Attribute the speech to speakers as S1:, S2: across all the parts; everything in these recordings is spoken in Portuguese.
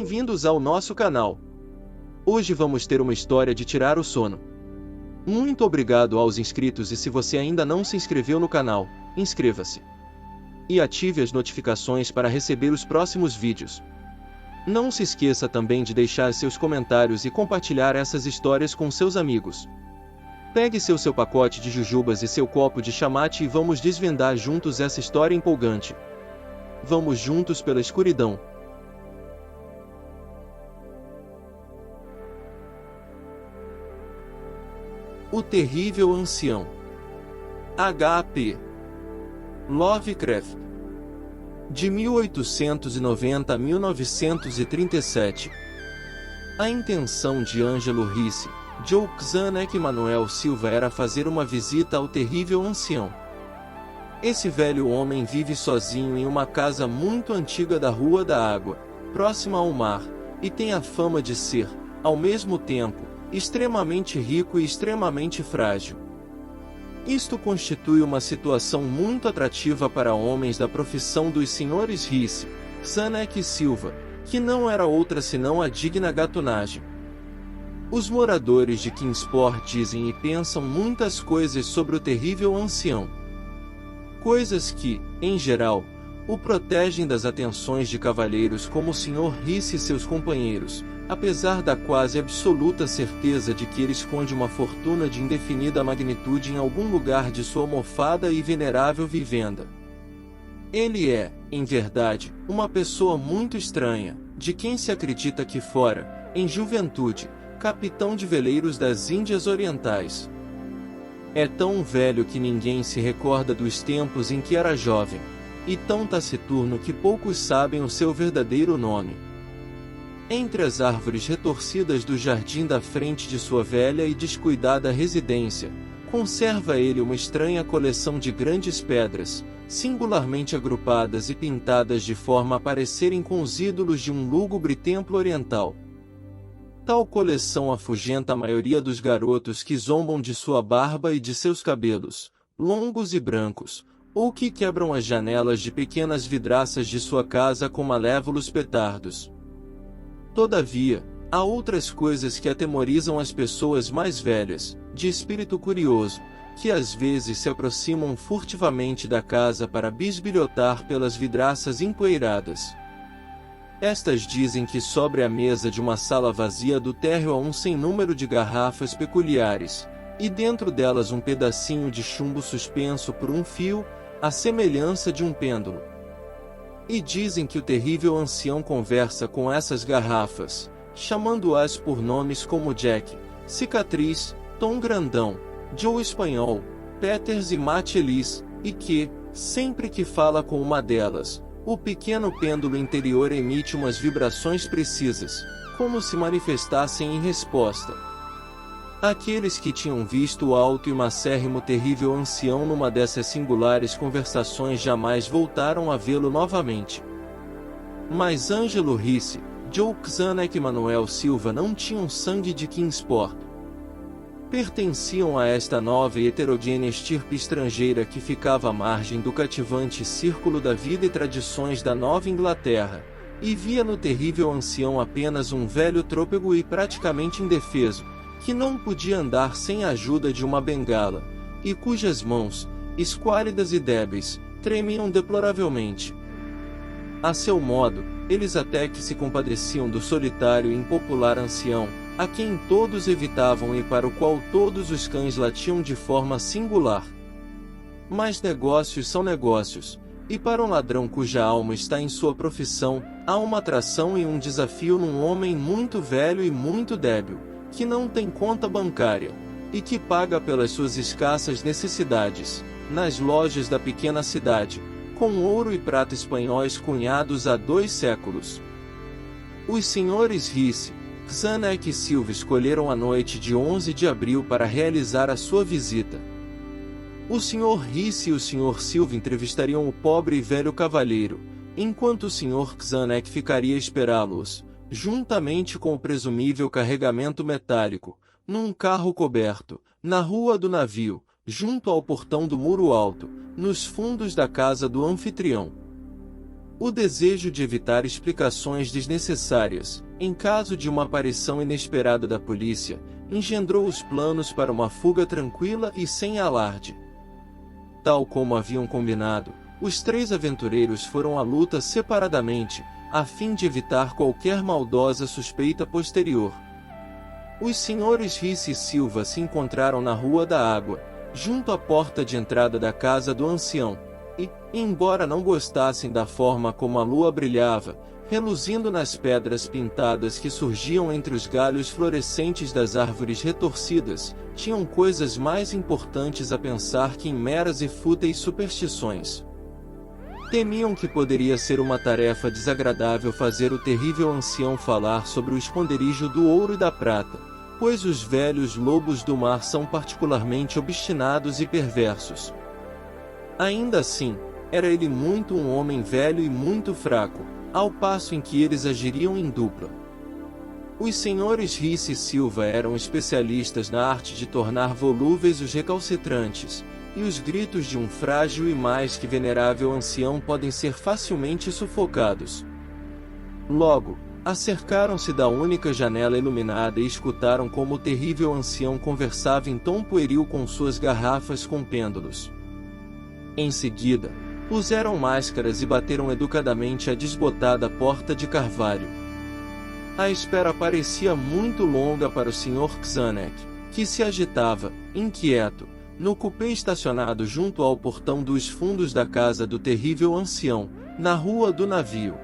S1: Bem-vindos ao nosso canal. Hoje vamos ter uma história de tirar o sono. Muito obrigado aos inscritos e se você ainda não se inscreveu no canal, inscreva-se. E ative as notificações para receber os próximos vídeos. Não se esqueça também de deixar seus comentários e compartilhar essas histórias com seus amigos. Pegue seu pacote de jujubas e seu copo de chamate e vamos desvendar juntos essa história empolgante. Vamos juntos pela escuridão. O Terrível Ancião. H.P. Lovecraft. De 1890 a 1937. A intenção de Ângelo Ricci, Joaquim Manuel Silva era fazer uma visita ao terrível ancião. Esse velho homem vive sozinho em uma casa muito antiga da Rua da Água, próxima ao mar, e tem a fama de ser, ao mesmo tempo, extremamente rico e extremamente frágil. Isto constitui uma situação muito atrativa para homens da profissão dos senhores Ricci, Zanuck e Silva, que não era outra senão a digna gatunagem. Os moradores de Kingsport dizem e pensam muitas coisas sobre o terrível ancião. Coisas que, em geral, o protegem das atenções de cavalheiros como o Sr. Ricci e seus companheiros, apesar da quase absoluta certeza de que ele esconde uma fortuna de indefinida magnitude em algum lugar de sua mofada e venerável vivenda. Ele é, em verdade, uma pessoa muito estranha, de quem se acredita que fora, em juventude, capitão de veleiros das Índias Orientais. É tão velho que ninguém se recorda dos tempos em que era jovem, e tão taciturno que poucos sabem o seu verdadeiro nome. Entre as árvores retorcidas do jardim da frente de sua velha e descuidada residência, conserva ele uma estranha coleção de grandes pedras, singularmente agrupadas e pintadas de forma a parecerem com os ídolos de um lúgubre templo oriental. Tal coleção afugenta a maioria dos garotos que zombam de sua barba e de seus cabelos, longos e brancos, ou que quebram as janelas de pequenas vidraças de sua casa com malévolos petardos. Todavia, há outras coisas que atemorizam as pessoas mais velhas, de espírito curioso, que às vezes se aproximam furtivamente da casa para bisbilhotar pelas vidraças empoeiradas. Estas dizem que sobre a mesa de uma sala vazia do térreo há um sem número de garrafas peculiares, e dentro delas um pedacinho de chumbo suspenso por um fio, à semelhança de um pêndulo. E dizem que o terrível ancião conversa com essas garrafas, chamando-as por nomes como Jack, Cicatriz, Tom Grandão, Joe Espanhol, Peters e Mate Elis, e que, sempre que fala com uma delas, o pequeno pêndulo interior emite umas vibrações precisas, como se manifestassem em resposta. Aqueles que tinham visto o alto e macérrimo terrível ancião numa dessas singulares conversações jamais voltaram a vê-lo novamente. Mas Ângelo Ricci, Joaquim Manuel Silva não tinham sangue de Kingsport. Pertenciam a esta nova e heterogênea estirpe estrangeira que ficava à margem do cativante círculo da vida e tradições da Nova Inglaterra, e via no terrível ancião apenas um velho trôpego e praticamente indefeso, que não podia andar sem a ajuda de uma bengala, e cujas mãos, esquálidas e débeis, tremiam deploravelmente. A seu modo, eles até que se compadeciam do solitário e impopular ancião, a quem todos evitavam e para o qual todos os cães latiam de forma singular. Mas negócios são negócios, e para um ladrão cuja alma está em sua profissão, há uma atração e um desafio num homem muito velho e muito débil, que não tem conta bancária, e que paga pelas suas escassas necessidades, nas lojas da pequena cidade, com ouro e prata espanhóis cunhados há 2 séculos. Os senhores Ricci, Zanuck e Silva escolheram a noite de 11 de abril para realizar a sua visita. O Sr. Ricci e o Sr. Silva entrevistariam o pobre e velho cavalheiro, enquanto o Sr. Zanuck ficaria a esperá-los, juntamente com o presumível carregamento metálico, num carro coberto, na rua do navio, junto ao portão do muro alto, nos fundos da casa do anfitrião. O desejo de evitar explicações desnecessárias, em caso de uma aparição inesperada da polícia, engendrou os planos para uma fuga tranquila e sem alarde. Tal como haviam combinado, os 3 aventureiros foram à luta separadamente, a fim de evitar qualquer maldosa suspeita posterior. Os senhores Risse e Silva se encontraram na Rua da Água, junto à porta de entrada da casa do ancião, e, embora não gostassem da forma como a lua brilhava, reluzindo nas pedras pintadas que surgiam entre os galhos florescentes das árvores retorcidas, tinham coisas mais importantes a pensar que em meras e fúteis superstições. Temiam que poderia ser uma tarefa desagradável fazer o terrível ancião falar sobre o esconderijo do ouro e da prata, pois os velhos lobos do mar são particularmente obstinados e perversos. Ainda assim, era ele muito um homem velho e muito fraco, ao passo em que eles agiriam em dupla. Os senhores Risse e Silva eram especialistas na arte de tornar volúveis os recalcitrantes, e os gritos de um frágil e mais que venerável ancião podem ser facilmente sufocados. Logo, acercaram-se da única janela iluminada e escutaram como o terrível ancião conversava em tom pueril com suas garrafas com pêndulos. Em seguida, puseram máscaras e bateram educadamente a desbotada porta de carvalho. A espera parecia muito longa para o Sr. Czanek, que se agitava, inquieto, no cupê estacionado junto ao portão dos fundos da casa do terrível ancião, na Rua do Navio.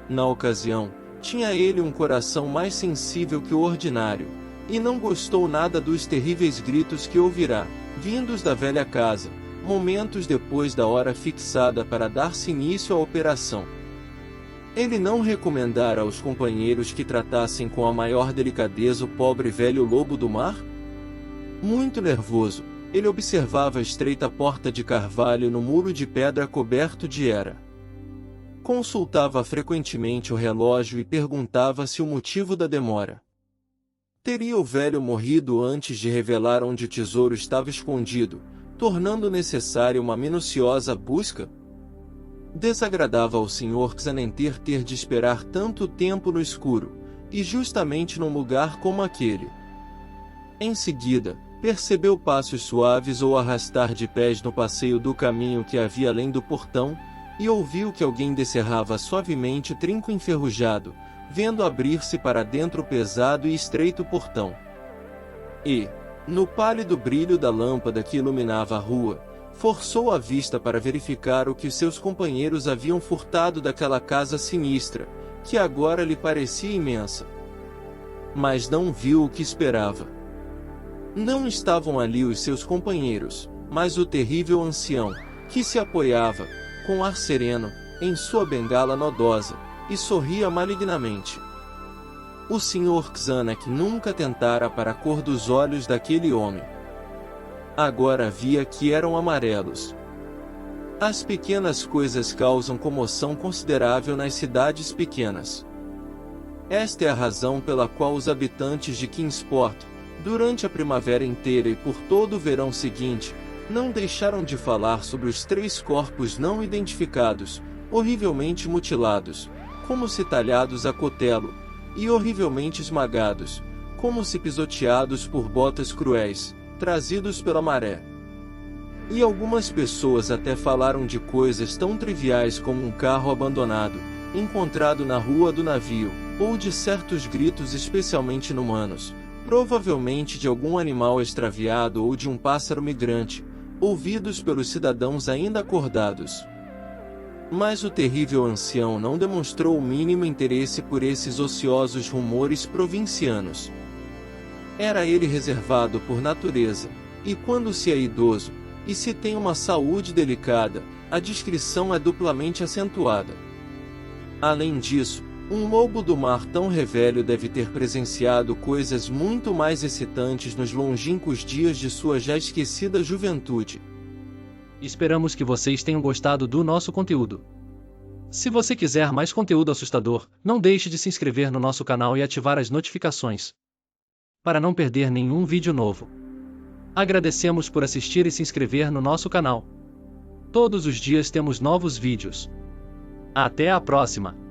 S1: Na ocasião, tinha ele um coração mais sensível que o ordinário, e não gostou nada dos terríveis gritos que ouvirá, vindos da velha casa, momentos depois da hora fixada para dar-se início à operação. Ele não recomendara aos companheiros que tratassem com a maior delicadeza o pobre velho lobo do mar? Muito nervoso, ele observava a estreita porta de carvalho no muro de pedra coberto de era. Consultava frequentemente o relógio e perguntava-se o motivo da demora. Teria o velho morrido antes de revelar onde o tesouro estava escondido, tornando necessária uma minuciosa busca? Desagradava ao Sr. Czanek ter de esperar tanto tempo no escuro, e justamente num lugar como aquele. Em seguida, percebeu passos suaves ou arrastar de pés no passeio do caminho que havia além do portão, e ouviu que alguém descerrava suavemente o trinco enferrujado, vendo abrir-se para dentro o pesado e estreito portão. E, no pálido brilho da lâmpada que iluminava a rua, forçou a vista para verificar o que seus companheiros haviam furtado daquela casa sinistra, que agora lhe parecia imensa. Mas não viu o que esperava. Não estavam ali os seus companheiros, mas o terrível ancião, que se apoiava, com ar sereno, em sua bengala nodosa, e sorria malignamente. O Sr. Czanek nunca atentara para a cor dos olhos daquele homem. Agora via que eram amarelos. As pequenas coisas causam comoção considerável nas cidades pequenas. Esta é a razão pela qual os habitantes de Kingsport, durante a primavera inteira e por todo o verão seguinte, não deixaram de falar sobre os 3 corpos não identificados, horrivelmente mutilados, como se talhados a cutelo, e horrivelmente esmagados, como se pisoteados por botas cruéis, trazidos pela maré. E algumas pessoas até falaram de coisas tão triviais como um carro abandonado, encontrado na Rua do Navio, ou de certos gritos especialmente inumanos, provavelmente de algum animal extraviado ou de um pássaro migrante, ouvidos pelos cidadãos ainda acordados. Mas o terrível ancião não demonstrou o mínimo interesse por esses ociosos rumores provincianos. Era ele reservado por natureza, e quando se é idoso, e se tem uma saúde delicada, a discrição é duplamente acentuada. Além disso, um lobo do mar tão revelho deve ter presenciado coisas muito mais excitantes nos longínquos dias de sua já esquecida juventude.
S2: Esperamos que vocês tenham gostado do nosso conteúdo. Se você quiser mais conteúdo assustador, não deixe de se inscrever no nosso canal e ativar as notificações, para não perder nenhum vídeo novo. Agradecemos por assistir e se inscrever no nosso canal. Todos os dias temos novos vídeos. Até a próxima!